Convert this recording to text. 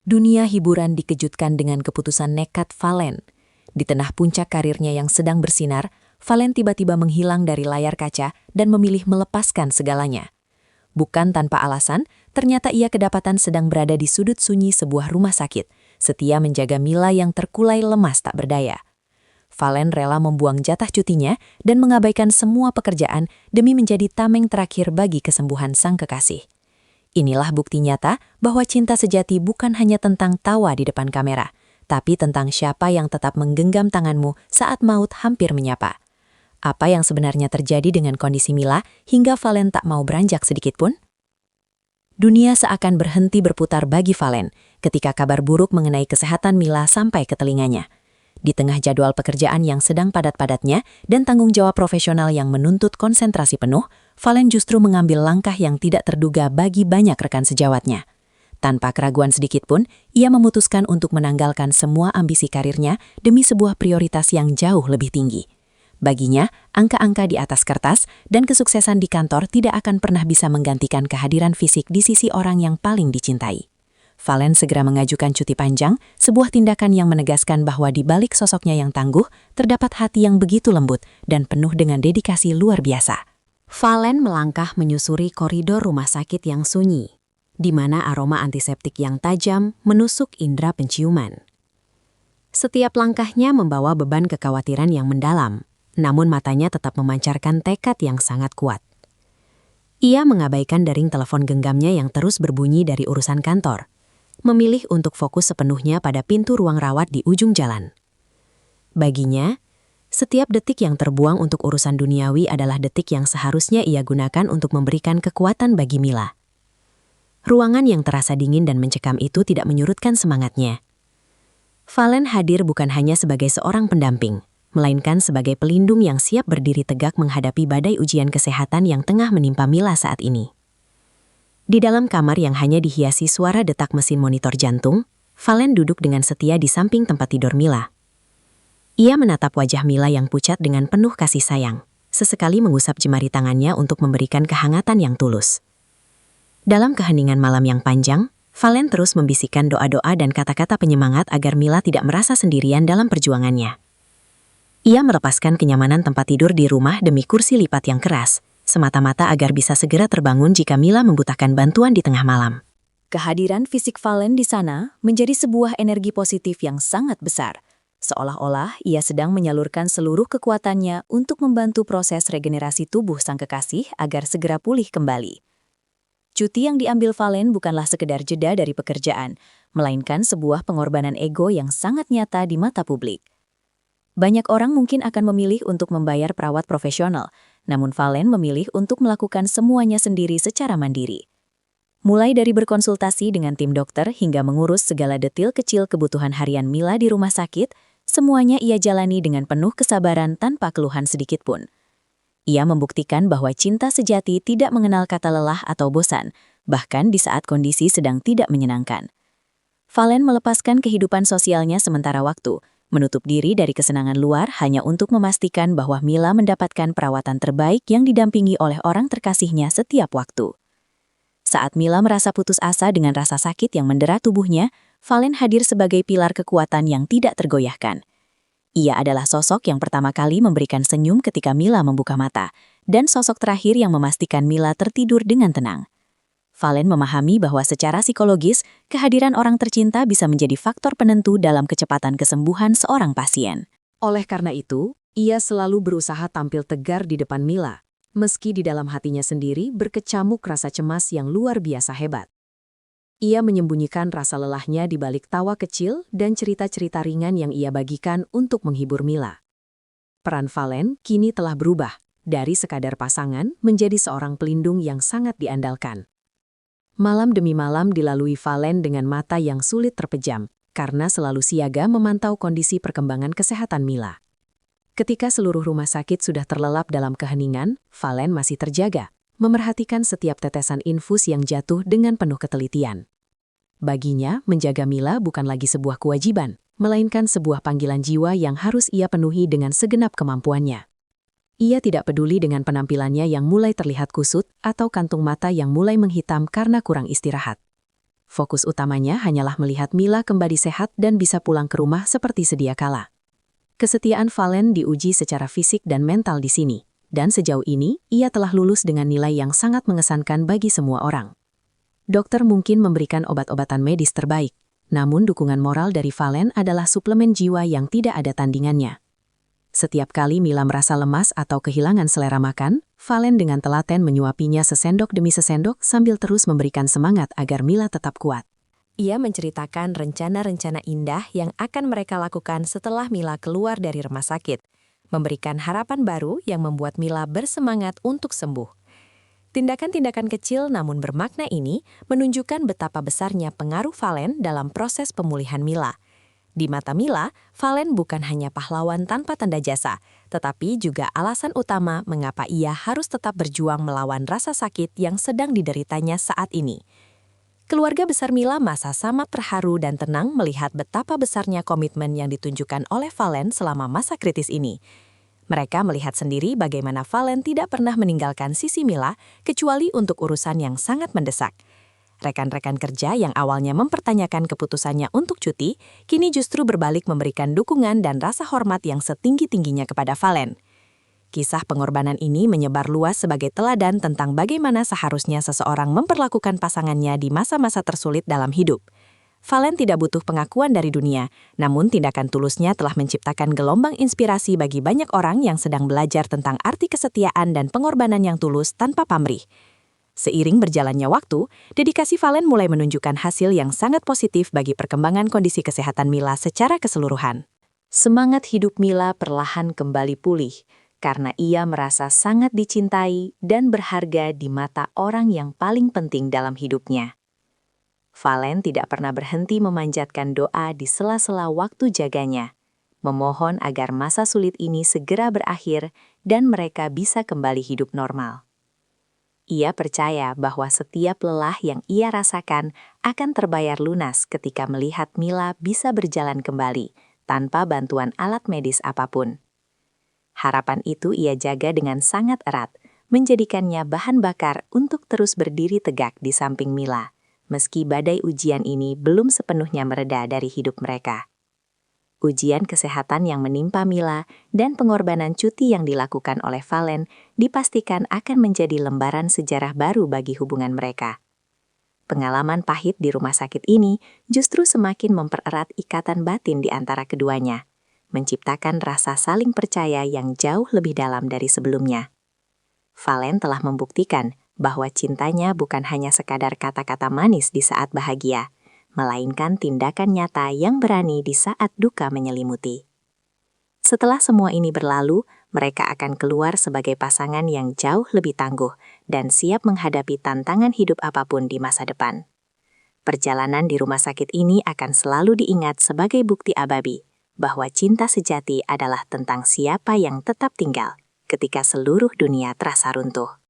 Dunia hiburan dikejutkan dengan keputusan nekat Valen. Di tengah puncak karirnya yang sedang bersinar, Valen tiba-tiba menghilang dari layar kaca dan memilih melepaskan segalanya. Bukan tanpa alasan, ternyata ia kedapatan sedang berada di sudut sunyi sebuah rumah sakit, setia menjaga Mila yang terkulai lemas tak berdaya. Valen rela membuang jatah cutinya dan mengabaikan semua pekerjaan demi menjadi tameng terakhir bagi kesembuhan sang kekasih. Inilah bukti nyata bahwa cinta sejati bukan hanya tentang tawa di depan kamera, tapi tentang siapa yang tetap menggenggam tanganmu saat maut hampir menyapa. Apa yang sebenarnya terjadi dengan kondisi Mila hingga Valen tak mau beranjak sedikit pun? Dunia seakan berhenti berputar bagi Valen ketika kabar buruk mengenai kesehatan Mila sampai ke telinganya. Di tengah jadwal pekerjaan yang sedang padat-padatnya dan tanggung jawab profesional yang menuntut konsentrasi penuh, Valen justru mengambil langkah yang tidak terduga bagi banyak rekan sejawatnya. Tanpa keraguan sedikit pun, ia memutuskan untuk menanggalkan semua ambisi karirnya demi sebuah prioritas yang jauh lebih tinggi. Baginya, angka-angka di atas kertas dan kesuksesan di kantor tidak akan pernah bisa menggantikan kehadiran fisik di sisi orang yang paling dicintai. Valen segera mengajukan cuti panjang, sebuah tindakan yang menegaskan bahwa di balik sosoknya yang tangguh, terdapat hati yang begitu lembut dan penuh dengan dedikasi luar biasa. Valen melangkah menyusuri koridor rumah sakit yang sunyi, di mana aroma antiseptik yang tajam menusuk indera penciuman. Setiap langkahnya membawa beban kekhawatiran yang mendalam, namun matanya tetap memancarkan tekad yang sangat kuat. Ia mengabaikan dering telepon genggamnya yang terus berbunyi dari urusan kantor, memilih untuk fokus sepenuhnya pada pintu ruang rawat di ujung jalan. Baginya, setiap detik yang terbuang untuk urusan duniawi adalah detik yang seharusnya ia gunakan untuk memberikan kekuatan bagi Mila. Ruangan yang terasa dingin dan mencekam itu tidak menyurutkan semangatnya. Valen hadir bukan hanya sebagai seorang pendamping, melainkan sebagai pelindung yang siap berdiri tegak menghadapi badai ujian kesehatan yang tengah menimpa Mila saat ini. Di dalam kamar yang hanya dihiasi suara detak mesin monitor jantung, Valen duduk dengan setia di samping tempat tidur Mila. Ia menatap wajah Mila yang pucat dengan penuh kasih sayang, sesekali mengusap jemari tangannya untuk memberikan kehangatan yang tulus. Dalam keheningan malam yang panjang, Valen terus membisikkan doa-doa dan kata-kata penyemangat agar Mila tidak merasa sendirian dalam perjuangannya. Ia melepaskan kenyamanan tempat tidur di rumah demi kursi lipat yang keras, semata-mata agar bisa segera terbangun jika Mila membutuhkan bantuan di tengah malam. Kehadiran fisik Valen di sana menjadi sebuah energi positif yang sangat besar, seolah-olah ia sedang menyalurkan seluruh kekuatannya untuk membantu proses regenerasi tubuh sang kekasih agar segera pulih kembali. Cuti yang diambil Valen bukanlah sekedar jeda dari pekerjaan, melainkan sebuah pengorbanan ego yang sangat nyata di mata publik. Banyak orang mungkin akan memilih untuk membayar perawat profesional, namun Valen memilih untuk melakukan semuanya sendiri secara mandiri. Mulai dari berkonsultasi dengan tim dokter hingga mengurus segala detil kecil kebutuhan harian Mila di rumah sakit, semuanya ia jalani dengan penuh kesabaran tanpa keluhan sedikit pun. Ia membuktikan bahwa cinta sejati tidak mengenal kata lelah atau bosan, bahkan di saat kondisi sedang tidak menyenangkan. Valen melepaskan kehidupan sosialnya sementara waktu, menutup diri dari kesenangan luar hanya untuk memastikan bahwa Mila mendapatkan perawatan terbaik yang didampingi oleh orang terkasihnya setiap waktu. Saat Mila merasa putus asa dengan rasa sakit yang mendera tubuhnya, Valen hadir sebagai pilar kekuatan yang tidak tergoyahkan. Ia adalah sosok yang pertama kali memberikan senyum ketika Mila membuka mata, dan sosok terakhir yang memastikan Mila tertidur dengan tenang. Valen memahami bahwa secara psikologis, kehadiran orang tercinta bisa menjadi faktor penentu dalam kecepatan kesembuhan seorang pasien. Oleh karena itu, ia selalu berusaha tampil tegar di depan Mila, meski di dalam hatinya sendiri berkecamuk rasa cemas yang luar biasa hebat. Ia menyembunyikan rasa lelahnya di balik tawa kecil dan cerita-cerita ringan yang ia bagikan untuk menghibur Mila. Peran Valen kini telah berubah, dari sekadar pasangan menjadi seorang pelindung yang sangat diandalkan. Malam demi malam dilalui Valen dengan mata yang sulit terpejam, karena selalu siaga memantau kondisi perkembangan kesehatan Mila. Ketika seluruh rumah sakit sudah terlelap dalam keheningan, Valen masih terjaga, memerhatikan setiap tetesan infus yang jatuh dengan penuh ketelitian. Baginya, menjaga Mila bukan lagi sebuah kewajiban, melainkan sebuah panggilan jiwa yang harus ia penuhi dengan segenap kemampuannya. Ia tidak peduli dengan penampilannya yang mulai terlihat kusut atau kantung mata yang mulai menghitam karena kurang istirahat. Fokus utamanya hanyalah melihat Mila kembali sehat dan bisa pulang ke rumah seperti sedia kala. Kesetiaan Valen diuji secara fisik dan mental di sini, dan sejauh ini ia telah lulus dengan nilai yang sangat mengesankan bagi semua orang. Dokter mungkin memberikan obat-obatan medis terbaik, namun dukungan moral dari Valen adalah suplemen jiwa yang tidak ada tandingannya. Setiap kali Mila merasa lemas atau kehilangan selera makan, Valen dengan telaten menyuapinya sesendok demi sesendok sambil terus memberikan semangat agar Mila tetap kuat. Ia menceritakan rencana-rencana indah yang akan mereka lakukan setelah Mila keluar dari rumah sakit, memberikan harapan baru yang membuat Mila bersemangat untuk sembuh. Tindakan-tindakan kecil namun bermakna ini menunjukkan betapa besarnya pengaruh Valen dalam proses pemulihan Mila. Di mata Mila, Valen bukan hanya pahlawan tanpa tanda jasa, tetapi juga alasan utama mengapa ia harus tetap berjuang melawan rasa sakit yang sedang dideritanya saat ini. Keluarga besar Mila masa sama terharu dan tenang melihat betapa besarnya komitmen yang ditunjukkan oleh Valen selama masa kritis ini. Mereka melihat sendiri bagaimana Valen tidak pernah meninggalkan sisi Mila kecuali untuk urusan yang sangat mendesak. Rekan-rekan kerja yang awalnya mempertanyakan keputusannya untuk cuti, kini justru berbalik memberikan dukungan dan rasa hormat yang setinggi-tingginya kepada Valen. Kisah pengorbanan ini menyebar luas sebagai teladan tentang bagaimana seharusnya seseorang memperlakukan pasangannya di masa-masa tersulit dalam hidup. Valen tidak butuh pengakuan dari dunia, namun tindakan tulusnya telah menciptakan gelombang inspirasi bagi banyak orang yang sedang belajar tentang arti kesetiaan dan pengorbanan yang tulus tanpa pamrih. Seiring berjalannya waktu, dedikasi Valen mulai menunjukkan hasil yang sangat positif bagi perkembangan kondisi kesehatan Mila secara keseluruhan. Semangat hidup Mila perlahan kembali pulih, karena ia merasa sangat dicintai dan berharga di mata orang yang paling penting dalam hidupnya. Valen tidak pernah berhenti memanjatkan doa di sela-sela waktu jaganya, memohon agar masa sulit ini segera berakhir dan mereka bisa kembali hidup normal. Ia percaya bahwa setiap lelah yang ia rasakan akan terbayar lunas ketika melihat Mila bisa berjalan kembali tanpa bantuan alat medis apapun. Harapan itu ia jaga dengan sangat erat, menjadikannya bahan bakar untuk terus berdiri tegak di samping Mila, meski badai ujian ini belum sepenuhnya mereda dari hidup mereka. Ujian kesehatan yang menimpa Mila dan pengorbanan cuti yang dilakukan oleh Valen dipastikan akan menjadi lembaran sejarah baru bagi hubungan mereka. Pengalaman pahit di rumah sakit ini justru semakin mempererat ikatan batin di antara keduanya, menciptakan rasa saling percaya yang jauh lebih dalam dari sebelumnya. Valen telah membuktikan bahwa cintanya bukan hanya sekadar kata-kata manis di saat bahagia, melainkan tindakan nyata yang berani di saat duka menyelimuti. Setelah semua ini berlalu, mereka akan keluar sebagai pasangan yang jauh lebih tangguh dan siap menghadapi tantangan hidup apapun di masa depan. Perjalanan di rumah sakit ini akan selalu diingat sebagai bukti ababi bahwa cinta sejati adalah tentang siapa yang tetap tinggal ketika seluruh dunia terasa runtuh.